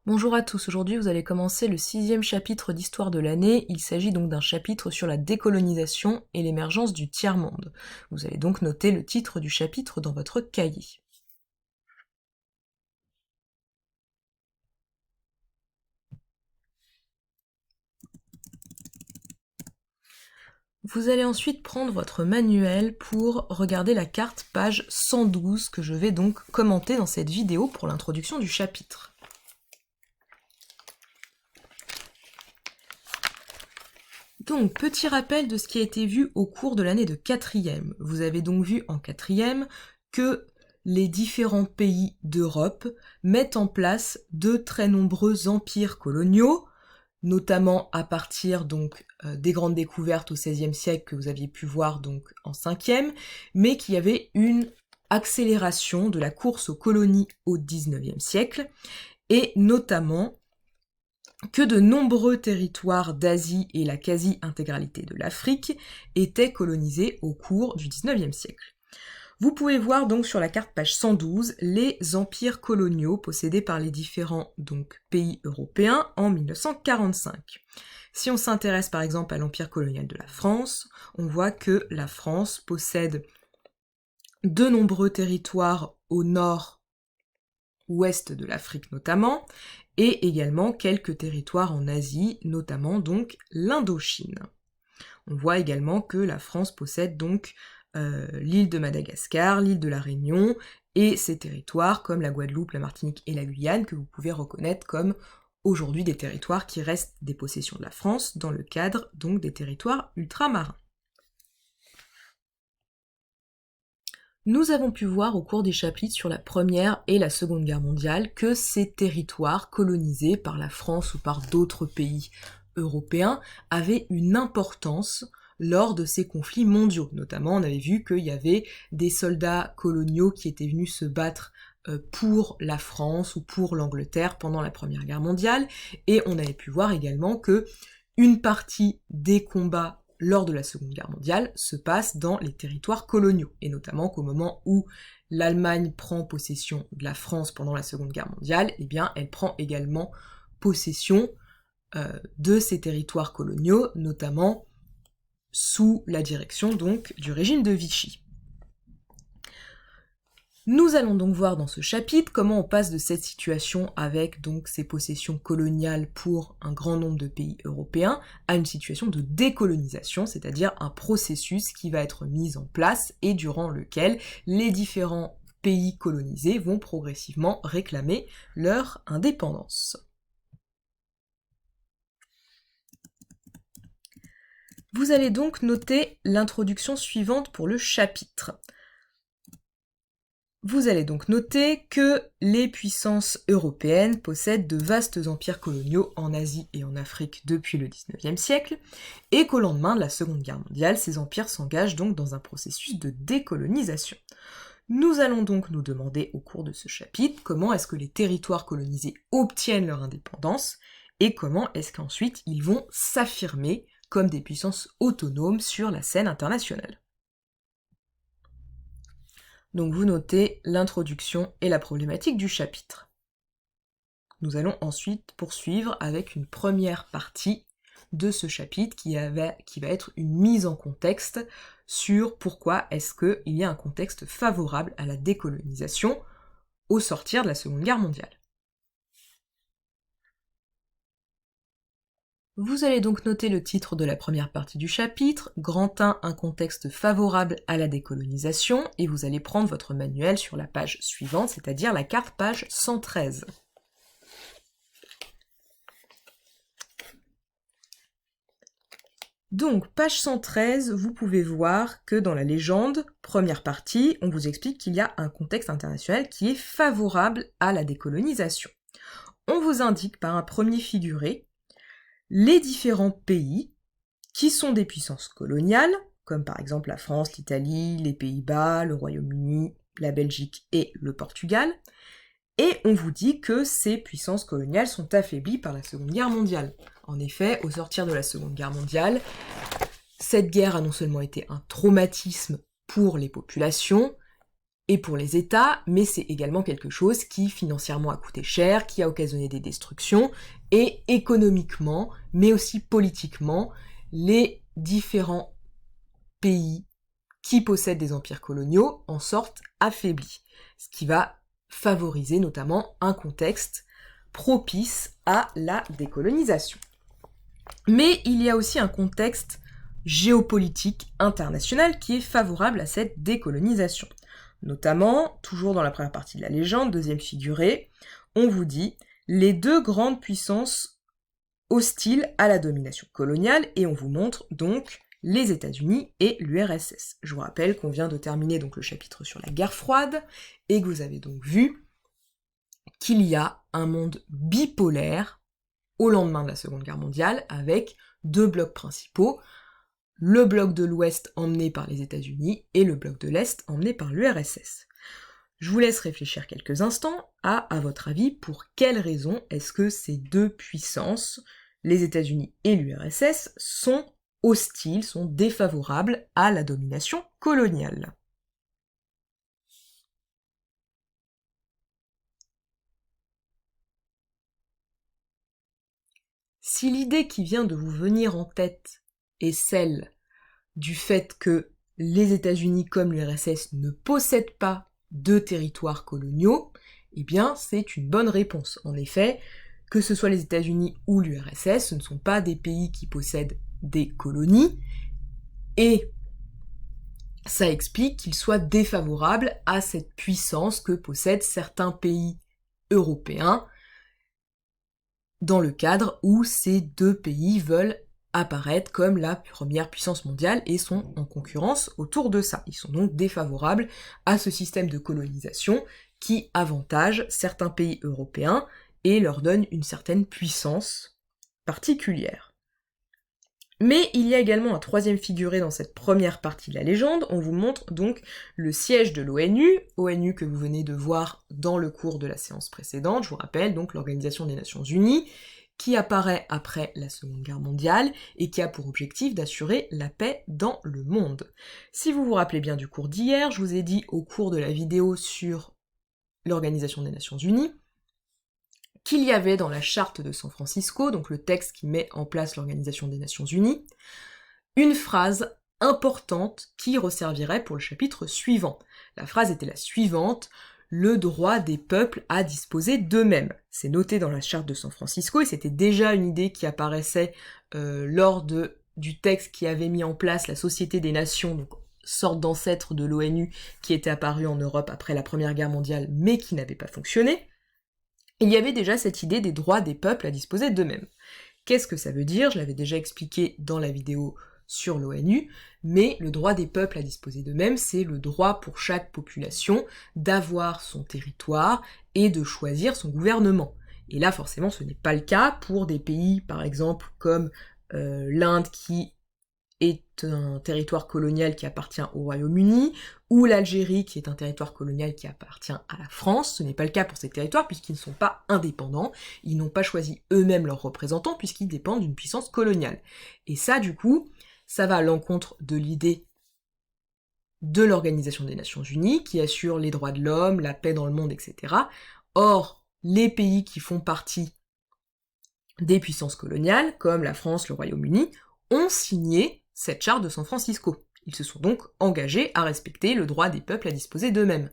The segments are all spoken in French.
Bonjour à tous, aujourd'hui vous allez commencer le 6e chapitre d'Histoire de l'année. Il s'agit donc d'un chapitre sur la décolonisation et l'émergence du tiers-monde. Vous allez donc noter le titre du chapitre dans votre cahier. Vous allez ensuite prendre votre manuel pour regarder la carte page 112 que je vais donc commenter dans cette vidéo pour l'introduction du chapitre. Donc, petit rappel de ce qui a été vu au cours de l'année de 4e. Vous avez donc vu en 4e que les différents pays d'Europe mettent en place de très nombreux empires coloniaux, notamment à partir donc des grandes découvertes au XVIe siècle que vous aviez pu voir donc en 5e, mais qu'il y avait une accélération de la course aux colonies au XIXe siècle, et notamment que de nombreux territoires d'Asie et la quasi-intégralité de l'Afrique étaient colonisés au cours du XIXe siècle. Vous pouvez voir donc sur la carte page 112 les empires coloniaux possédés par les différents donc, pays européens en 1945. Si on s'intéresse par exemple à l'empire colonial de la France, on voit que la France possède de nombreux territoires au nord-ouest de l'Afrique notamment, et également quelques territoires en Asie, notamment donc l'Indochine. On voit également que la France possède donc l'île de Madagascar, l'île de la Réunion, et ces territoires comme la Guadeloupe, la Martinique et la Guyane, que vous pouvez reconnaître comme aujourd'hui des territoires qui restent des possessions de la France, dans le cadre donc des territoires ultramarins. Nous avons pu voir au cours des chapitres sur la Première et la Seconde Guerre mondiale que ces territoires colonisés par la France ou par d'autres pays européens avaient une importance lors de ces conflits mondiaux. Notamment, on avait vu qu'il y avait des soldats coloniaux qui étaient venus se battre pour la France ou pour l'Angleterre pendant la Première Guerre mondiale, et on avait pu voir également que une partie des combats lors de la Seconde Guerre mondiale se passe dans les territoires coloniaux, et notamment qu'au moment où l'Allemagne prend possession de la France pendant la Seconde Guerre mondiale, eh bien elle prend également possession de ces territoires coloniaux, notamment sous la direction donc du régime de Vichy. Nous allons donc voir dans ce chapitre comment on passe de cette situation avec donc ces possessions coloniales pour un grand nombre de pays européens à une situation de décolonisation, c'est-à-dire un processus qui va être mis en place et durant lequel les différents pays colonisés vont progressivement réclamer leur indépendance. Vous allez donc noter l'introduction suivante pour le chapitre. Vous allez donc noter que les puissances européennes possèdent de vastes empires coloniaux en Asie et en Afrique depuis le XIXe siècle, et qu'au lendemain de la Seconde Guerre mondiale, ces empires s'engagent donc dans un processus de décolonisation. Nous allons donc nous demander au cours de ce chapitre comment est-ce que les territoires colonisés obtiennent leur indépendance, et comment est-ce qu'ensuite ils vont s'affirmer comme des puissances autonomes sur la scène internationale. Donc vous notez l'introduction et la problématique du chapitre. Nous allons ensuite poursuivre avec une première partie de ce chapitre qui va être une mise en contexte sur pourquoi est-ce qu'il y a un contexte favorable à la décolonisation au sortir de la Seconde Guerre mondiale. Vous allez donc noter le titre de la première partie du chapitre, Grand 1, un contexte favorable à la décolonisation, et vous allez prendre votre manuel sur la page suivante, c'est-à-dire la carte page 113. Donc, page 113, vous pouvez voir que dans la légende, première partie, on vous explique qu'il y a un contexte international qui est favorable à la décolonisation. On vous indique par un premier figuré les différents pays qui sont des puissances coloniales, comme par exemple la France, l'Italie, les Pays-Bas, le Royaume-Uni, la Belgique et le Portugal, et on vous dit que ces puissances coloniales sont affaiblies par la Seconde Guerre mondiale. En effet, au sortir de la Seconde Guerre mondiale, cette guerre a non seulement été un traumatisme pour les populations, et pour les États, mais c'est également quelque chose qui financièrement a coûté cher, qui a occasionné des destructions, et économiquement, mais aussi politiquement, les différents pays qui possèdent des empires coloniaux en sortent affaiblis, ce qui va favoriser notamment un contexte propice à la décolonisation. Mais il y a aussi un contexte géopolitique international qui est favorable à cette décolonisation. Notamment, toujours dans la première partie de la légende, deuxième figurée, on vous dit les deux grandes puissances hostiles à la domination coloniale, et on vous montre donc les États-Unis et l'URSS. Je vous rappelle qu'on vient de terminer donc le chapitre sur la guerre froide, et que vous avez donc vu qu'il y a un monde bipolaire au lendemain de la Seconde Guerre mondiale, avec deux blocs principaux, le bloc de l'Ouest emmené par les États-Unis et le bloc de l'Est emmené par l'URSS. Je vous laisse réfléchir quelques instants à votre avis, pour quelles raisons est-ce que ces deux puissances, les États-Unis et l'URSS, sont hostiles, sont défavorables à la domination coloniale. Si l'idée qui vient de vous venir en tête est celle du fait que les États-Unis comme l'URSS ne possèdent pas de territoires coloniaux, eh bien c'est une bonne réponse. En effet, que ce soit les États-Unis ou l'URSS, ce ne sont pas des pays qui possèdent des colonies, et ça explique qu'ils soient défavorables à cette puissance que possèdent certains pays européens, dans le cadre où ces deux pays veulent apparaître comme la première puissance mondiale et sont en concurrence autour de ça. Ils sont donc défavorables à ce système de colonisation qui avantage certains pays européens et leur donne une certaine puissance particulière. Mais il y a également un troisième figuré dans cette première partie de la légende. On vous montre donc le siège de l'ONU que vous venez de voir dans le cours de la séance précédente, je vous rappelle, donc l'Organisation des Nations Unies, qui apparaît après la Seconde Guerre mondiale et qui a pour objectif d'assurer la paix dans le monde. Si vous vous rappelez bien du cours d'hier, je vous ai dit au cours de la vidéo sur l'Organisation des Nations Unies, qu'il y avait dans la charte de San Francisco, donc le texte qui met en place l'Organisation des Nations Unies, une phrase importante qui resservirait pour le chapitre suivant. La phrase était la suivante: le droit des peuples à disposer d'eux-mêmes. C'est noté dans la charte de San Francisco, et c'était déjà une idée qui apparaissait lors du texte qui avait mis en place la Société des Nations, donc sorte d'ancêtre de l'ONU qui était apparu en Europe après la Première Guerre mondiale, mais qui n'avait pas fonctionné. Il y avait déjà cette idée des droits des peuples à disposer d'eux-mêmes. Qu'est-ce que ça veut dire? Je l'avais déjà expliqué dans la vidéo sur l'ONU, mais le droit des peuples à disposer d'eux-mêmes, c'est le droit pour chaque population d'avoir son territoire et de choisir son gouvernement. Et là, forcément, ce n'est pas le cas pour des pays, par exemple, comme l'Inde, qui est un territoire colonial qui appartient au Royaume-Uni, ou l'Algérie qui est un territoire colonial qui appartient à la France. Ce n'est pas le cas pour ces territoires puisqu'ils ne sont pas indépendants, ils n'ont pas choisi eux-mêmes leurs représentants puisqu'ils dépendent d'une puissance coloniale. Et ça, du coup, ça va à l'encontre de l'idée de l'Organisation des Nations Unies qui assure les droits de l'homme, la paix dans le monde, etc. Or, les pays qui font partie des puissances coloniales, comme la France, le Royaume-Uni, ont signé cette charte de San Francisco. Ils se sont donc engagés à respecter le droit des peuples à disposer d'eux-mêmes.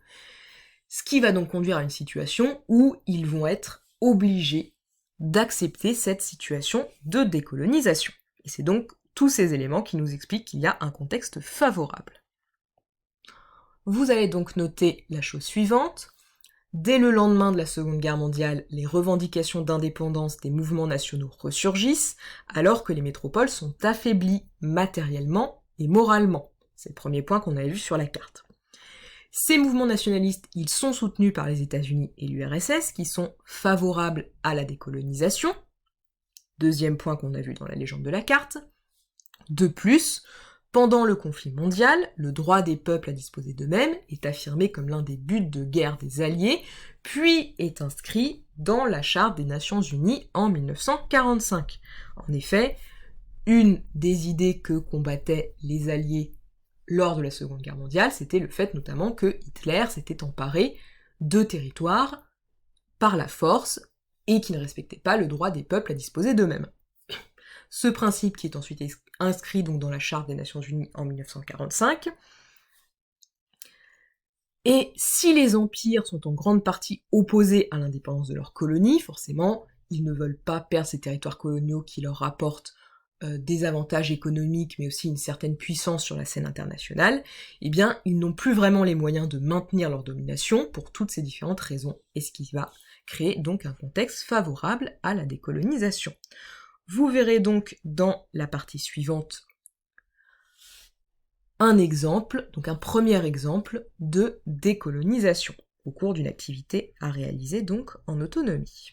Ce qui va donc conduire à une situation où ils vont être obligés d'accepter cette situation de décolonisation. Et c'est donc tous ces éléments qui nous expliquent qu'il y a un contexte favorable. Vous allez donc noter la chose suivante. Dès le lendemain de la Seconde Guerre mondiale, les revendications d'indépendance des mouvements nationaux ressurgissent, alors que les métropoles sont affaiblies matériellement et moralement. C'est le premier point qu'on avait vu sur la carte. Ces mouvements nationalistes, ils sont soutenus par les États-Unis et l'URSS, qui sont favorables à la décolonisation. Deuxième point qu'on a vu dans la légende de la carte. De plus, pendant le conflit mondial, le droit des peuples à disposer d'eux-mêmes est affirmé comme l'un des buts de guerre des Alliés, puis est inscrit dans la Charte des Nations Unies en 1945. En effet, une des idées que combattaient les Alliés lors de la Seconde Guerre mondiale, c'était le fait notamment que Hitler s'était emparé de territoires par la force et qui ne respectait pas le droit des peuples à disposer d'eux-mêmes. Ce principe qui est ensuite inscrit donc dans la Charte des Nations Unies en 1945. Et si les empires sont en grande partie opposés à l'indépendance de leurs colonies, forcément, ils ne veulent pas perdre ces territoires coloniaux qui leur rapportent des avantages économiques, mais aussi une certaine puissance sur la scène internationale, eh bien, ils n'ont plus vraiment les moyens de maintenir leur domination pour toutes ces différentes raisons, et ce qui va créer donc un contexte favorable à la décolonisation. Vous verrez donc dans la partie suivante un exemple, donc un premier exemple de décolonisation, au cours d'une activité à réaliser donc en autonomie.